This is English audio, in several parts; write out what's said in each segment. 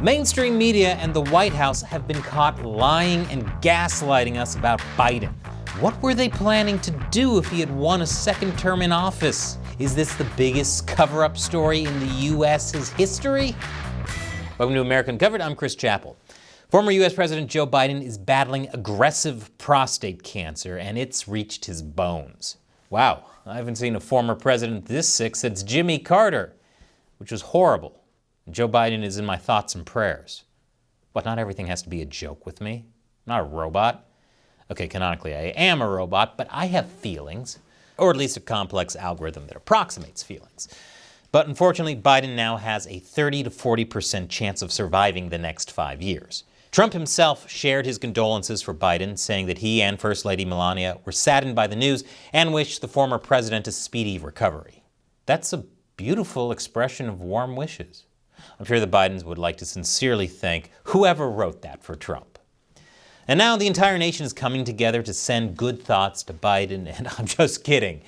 Mainstream media and the White House have been caught lying and gaslighting us about Biden. What were they planning to do if he had won a second term in office? Is this the biggest cover-up story in the U.S.'s history? Welcome to American Covered. I'm Chris Chappell. Former U.S. President Joe Biden is battling aggressive prostate cancer, and it's reached his bones. Wow, I haven't seen a former president this sick since Jimmy Carter, which was horrible. Joe Biden is in my thoughts and prayers. But not everything has to be a joke with me. I'm not a robot. Okay, canonically I am a robot, but I have feelings, or at least a complex algorithm that approximates feelings. But unfortunately, Biden now has a 30 to 40% chance of surviving the next 5 years. Trump himself shared his condolences for Biden, saying that he and First Lady Melania were saddened by the news and wished the former president a speedy recovery. That's a beautiful expression of warm wishes. I'm sure the Bidens would like to sincerely thank whoever wrote that for Trump. And now the entire nation is coming together to send good thoughts to Biden, and I'm just kidding.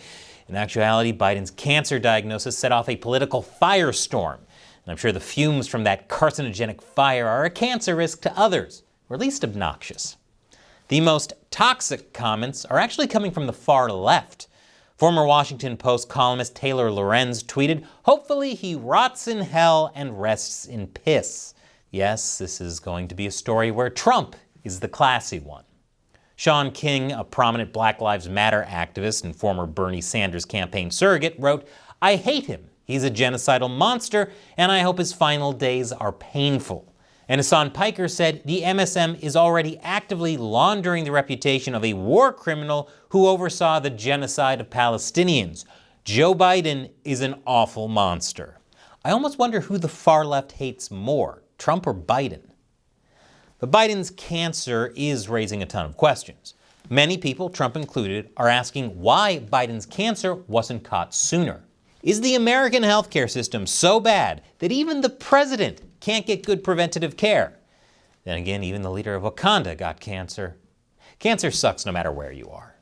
In actuality, Biden's cancer diagnosis set off a political firestorm, and I'm sure the fumes from that carcinogenic fire are a cancer risk to others, or at least obnoxious. The most toxic comments are actually coming from the far left. Former Washington Post columnist Taylor Lorenz tweeted, "Hopefully he rots in hell and rests in piss." Yes, this is going to be a story where Trump is the classy one. Sean King, a prominent Black Lives Matter activist and former Bernie Sanders campaign surrogate, wrote, "I hate him. He's a genocidal monster, and I hope his final days are painful." And Hassan Piker said the MSM is already actively laundering the reputation of a war criminal who oversaw the genocide of Palestinians. Joe Biden is an awful monster. I almost wonder who the far left hates more, Trump or Biden. But Biden's cancer is raising a ton of questions. Many people, Trump included, are asking why Biden's cancer wasn't caught sooner. Is the American healthcare system so bad that even the president can't get good preventative care? Then again, even the leader of Wakanda got cancer. Cancer sucks no matter where you are.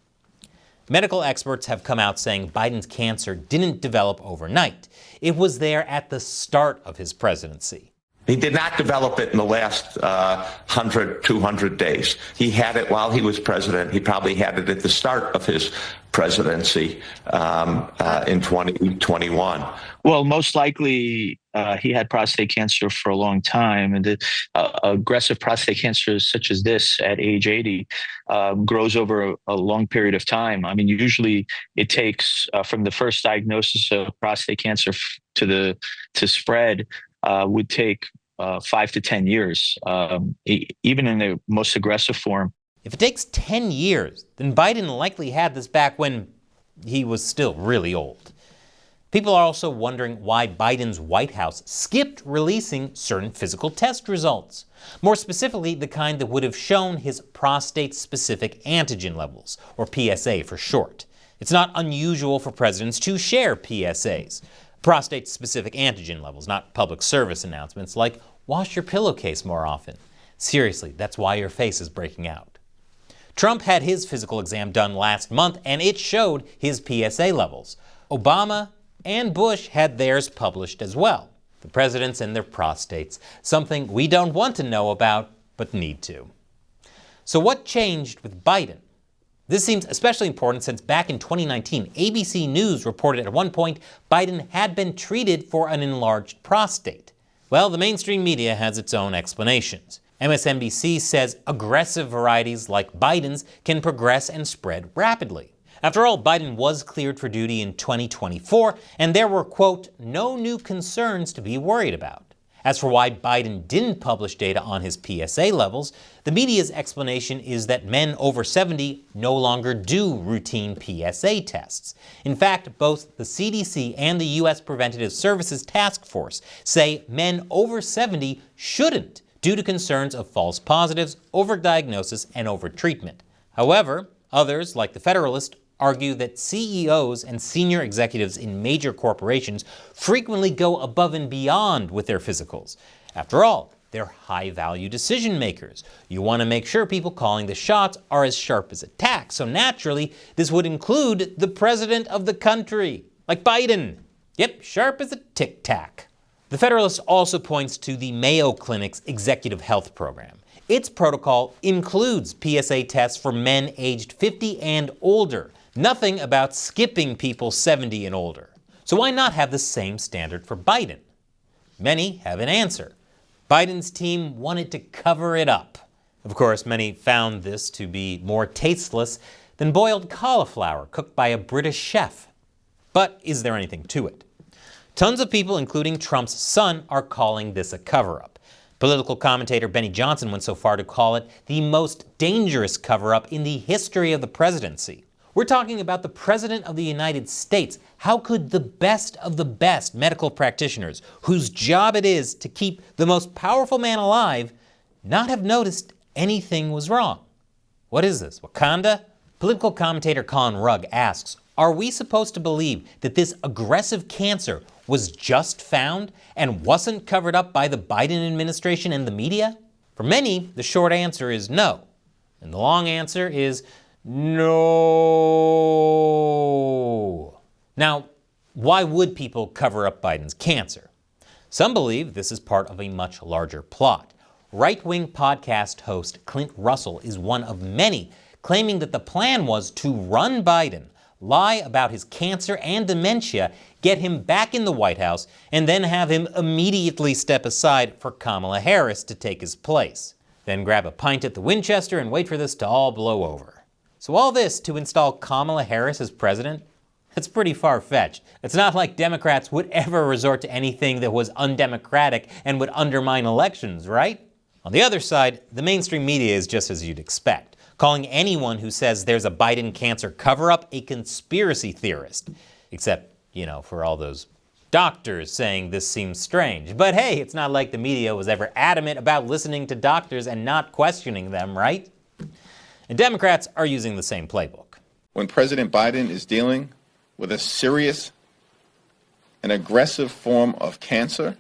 Medical experts have come out saying Biden's cancer didn't develop overnight. It was there at the start of his presidency. He did not develop it in the last 100, 200 days. He had it while he was president. He probably had it at the start of his presidency in 2021. Well, most likely he had prostate cancer for a long time, and aggressive prostate cancer such as this at age 80 grows over a long period of time. I mean, usually it takes from the first diagnosis of prostate cancer to spread would take 5 to 10 years, even in the most aggressive form. If it takes 10 years, then Biden likely had this back when he was still really old. People are also wondering why Biden's White House skipped releasing certain physical test results. More specifically, the kind that would have shown his prostate-specific antigen levels, or PSA for short. It's not unusual for presidents to share PSAs, prostate-specific antigen levels, not public service announcements like wash your pillowcase more often. Seriously, that's why your face is breaking out. Trump had his physical exam done last month, and it showed his PSA levels. Obama and Bush had theirs published as well. The presidents and their prostates, something we don't want to know about, but need to. So what changed with Biden? This seems especially important since back in 2019, ABC News reported at one point Biden had been treated for an enlarged prostate. Well, the mainstream media has its own explanations. MSNBC says aggressive varieties like Biden's can progress and spread rapidly. After all, Biden was cleared for duty in 2024, and there were, quote, no new concerns to be worried about. As for why Biden didn't publish data on his PSA levels, the media's explanation is that men over 70 no longer do routine PSA tests. In fact, both the CDC and the U.S. Preventative Services Task Force say men over 70 shouldn't due to concerns of false positives, overdiagnosis, and overtreatment. However, others, like the Federalist, argue that CEOs and senior executives in major corporations frequently go above and beyond with their physicals. After all, they're high-value decision makers. You want to make sure people calling the shots are as sharp as a tack, so naturally, this would include the president of the country, like Biden. Yep, sharp as a tic-tac. The Federalist also points to the Mayo Clinic's executive health program. Its protocol includes PSA tests for men aged 50 and older. Nothing about skipping people 70 and older. So why not have the same standard for Biden? Many have an answer. Biden's team wanted to cover it up. Of course, many found this to be more tasteless than boiled cauliflower cooked by a British chef. But is there anything to it? Tons of people, including Trump's son, are calling this a cover-up. Political commentator Benny Johnson went so far to call it the most dangerous cover-up in the history of the presidency. We're talking about the President of the United States. How could the best of the best medical practitioners, whose job it is to keep the most powerful man alive, not have noticed anything was wrong? What is this, Wakanda? Political commentator Colin Rugg asks, are we supposed to believe that this aggressive cancer was just found and wasn't covered up by the Biden administration and the media? For many, the short answer is no. And the long answer is no. Now, why would people cover up Biden's cancer? Some believe this is part of a much larger plot. Right-wing podcast host Clint Russell is one of many claiming that the plan was to run Biden, lie about his cancer and dementia, get him back in the White House, and then have him immediately step aside for Kamala Harris to take his place. Then grab a pint at the Winchester and wait for this to all blow over. So all this to install Kamala Harris as president? That's pretty far-fetched. It's not like Democrats would ever resort to anything that was undemocratic and would undermine elections, right? On the other side, the mainstream media is just as you'd expect, calling anyone who says there's a Biden cancer cover-up a conspiracy theorist. Except, for all those doctors saying this seems strange. But hey, it's not like the media was ever adamant about listening to doctors and not questioning them, right? And Democrats are using the same playbook. When President Biden is dealing with a serious and aggressive form of cancer,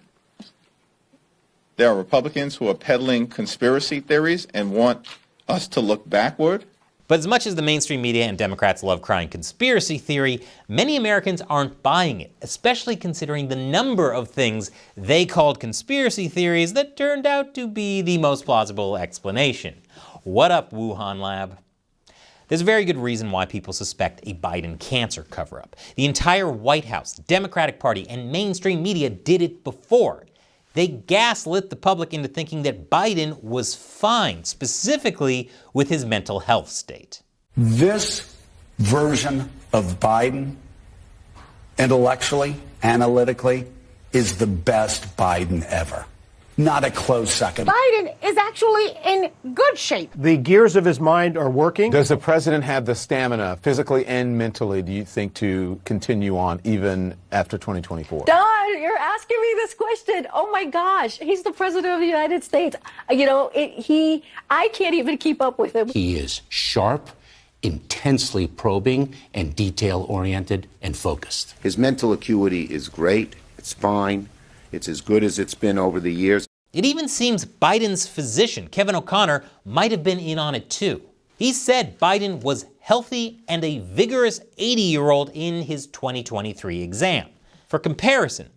there are Republicans who are peddling conspiracy theories and want us to look backward. But as much as the mainstream media and Democrats love crying conspiracy theory, many Americans aren't buying it, especially considering the number of things they called conspiracy theories that turned out to be the most plausible explanation. What up, Wuhan lab? There's a very good reason why people suspect a Biden cancer cover-up. The entire White House, Democratic Party, and mainstream media did it before. They gaslit the public into thinking that Biden was fine, specifically with his mental health state. This version of Biden, intellectually, analytically, is the best Biden ever. Not a close second. Biden is actually in good shape. The gears of his mind are working. Does the president have the stamina, physically and mentally, do you think, to continue on even after 2024? Don, you're asking me this question. Oh my gosh, he's the president of the United States. I can't even keep up with him. He is sharp, intensely probing, and detail-oriented and focused. His mental acuity is great. It's fine. It's as good as it's been over the years. It even seems Biden's physician, Kevin O'Connor, might have been in on it too. He said Biden was healthy and a vigorous 80-year-old in his 2023 exam. For comparison,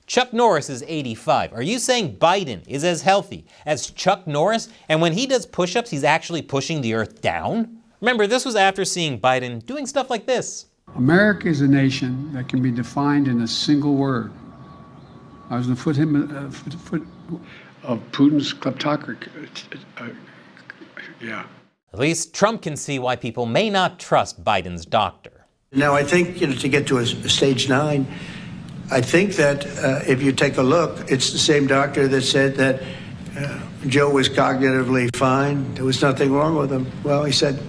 Chuck Norris is 85. Are you saying Biden is as healthy as Chuck Norris? And when he does push-ups, he's actually pushing the earth down? Remember, this was after seeing Biden doing stuff like this. America is a nation that can be defined in a single word. I was in the foot of Putin's kleptocracy. Yeah. At least Trump can see why people may not trust Biden's doctor. Now, I think, to get to a stage 9, I think that if you take a look, it's the same doctor that said that Joe was cognitively fine. There was nothing wrong with him. Well, he said,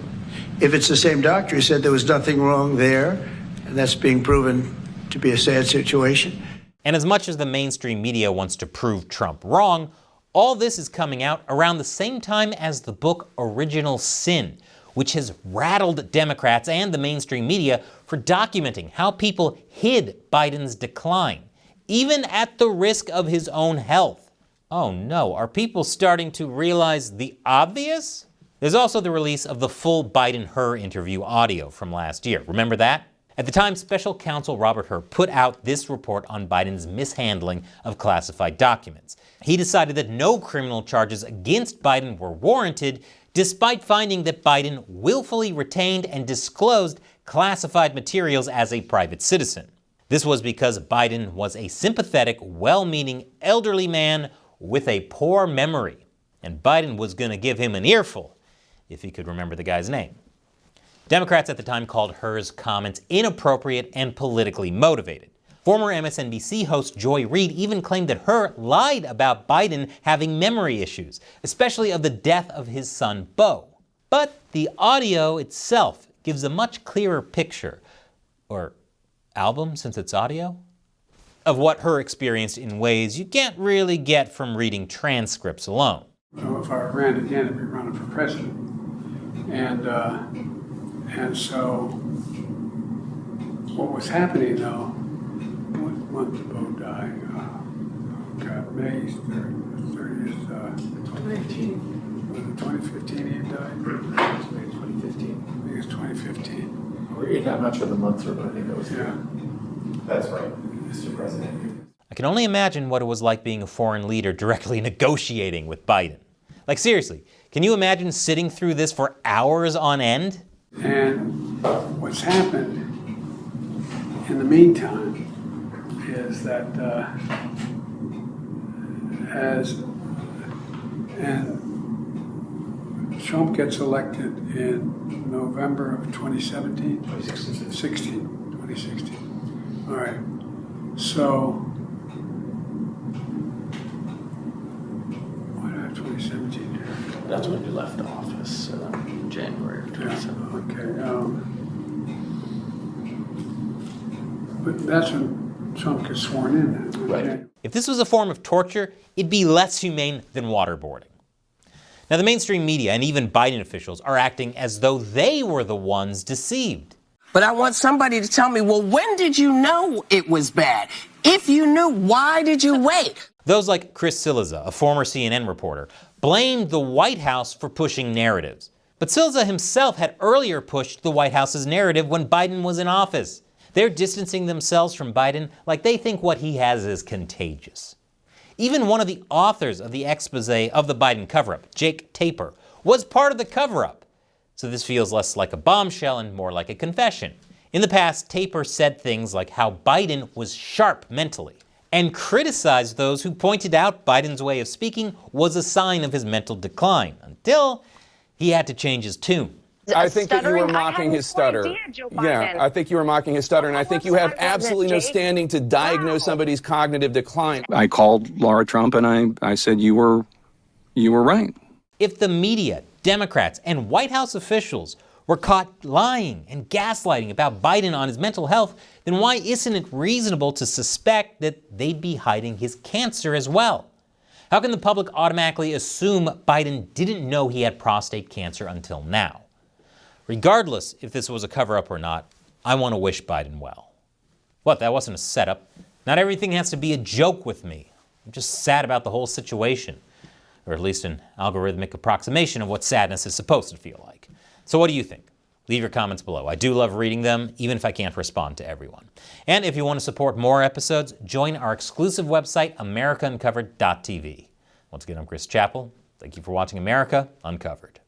if it's the same doctor, he said there was nothing wrong there, and that's being proven to be a sad situation. And as much as the mainstream media wants to prove Trump wrong, all this is coming out around the same time as the book Original Sin, which has rattled Democrats and the mainstream media for documenting how people hid Biden's decline, even at the risk of his own health. Oh no, are people starting to realize the obvious? There's also the release of the full Biden-Hur interview audio from last year. Remember that? At the time, special counsel Robert Hur put out this report on Biden's mishandling of classified documents. He decided that no criminal charges against Biden were warranted, despite finding that Biden willfully retained and disclosed classified materials as a private citizen. This was because Biden was a sympathetic, well-meaning, elderly man with a poor memory, and Biden was going to give him an earful if he could remember the guy's name. Democrats at the time called Hur's comments inappropriate and politically motivated. Former MSNBC host Joy Reid even claimed that Hur lied about Biden having memory issues, especially of the death of his son Beau. But the audio itself gives a much clearer picture, or album since it's audio, of what Hur experienced in ways you can't really get from reading transcripts alone. So if I ran again, I'd be running for president. And so what was happening though, what month did Beau die? May 30th, 2018. Was it 2015 he died? 2015. I think it's 2015. I'm not sure the months are, but I think that was That's right, Mr. President. I can only imagine what it was like being a foreign leader directly negotiating with Biden. Like seriously, can you imagine sitting through this for hours on end? And what's happened in the meantime is that Trump gets elected in November of 2017? 2016. All right. So, why do I have 2017 here? That's when you left office, January of 2017. Okay. But that's when Trump gets sworn in. Then, right. If this was a form of torture, it'd be less humane than waterboarding. Now, the mainstream media and even Biden officials are acting as though they were the ones deceived. But I want somebody to tell me, well, when did you know it was bad? If you knew, why did you wait? Those like Chris Cillizza, a former CNN reporter, blamed the White House for pushing narratives. But Cillizza himself had earlier pushed the White House's narrative when Biden was in office. They're distancing themselves from Biden like they think what he has is contagious. Even one of the authors of the expose of the Biden cover-up, Jake Tapper, was part of the cover-up. So this feels less like a bombshell and more like a confession. In the past, Tapper said things like how Biden was sharp mentally and criticized those who pointed out Biden's way of speaking was a sign of his mental decline, until he had to change his tune. I think that you were mocking his stutter. Yeah, I think you were mocking his stutter, and I think you have absolutely no standing to diagnose somebody's cognitive decline. I called Laura Trump and I said you were right. If the media, Democrats, and White House officials were caught lying and gaslighting about Biden on his mental health, then why isn't it reasonable to suspect that they'd be hiding his cancer as well? How can the public automatically assume Biden didn't know he had prostate cancer until now? Regardless if this was a cover-up or not, I want to wish Biden well. What, that wasn't a setup? Not everything has to be a joke with me. I'm just sad about the whole situation, or at least an algorithmic approximation of what sadness is supposed to feel like. So what do you think? Leave your comments below. I do love reading them, even if I can't respond to everyone. And if you want to support more episodes, join our exclusive website, AmericaUncovered.tv. Once again, I'm Chris Chappell. Thank you for watching America Uncovered.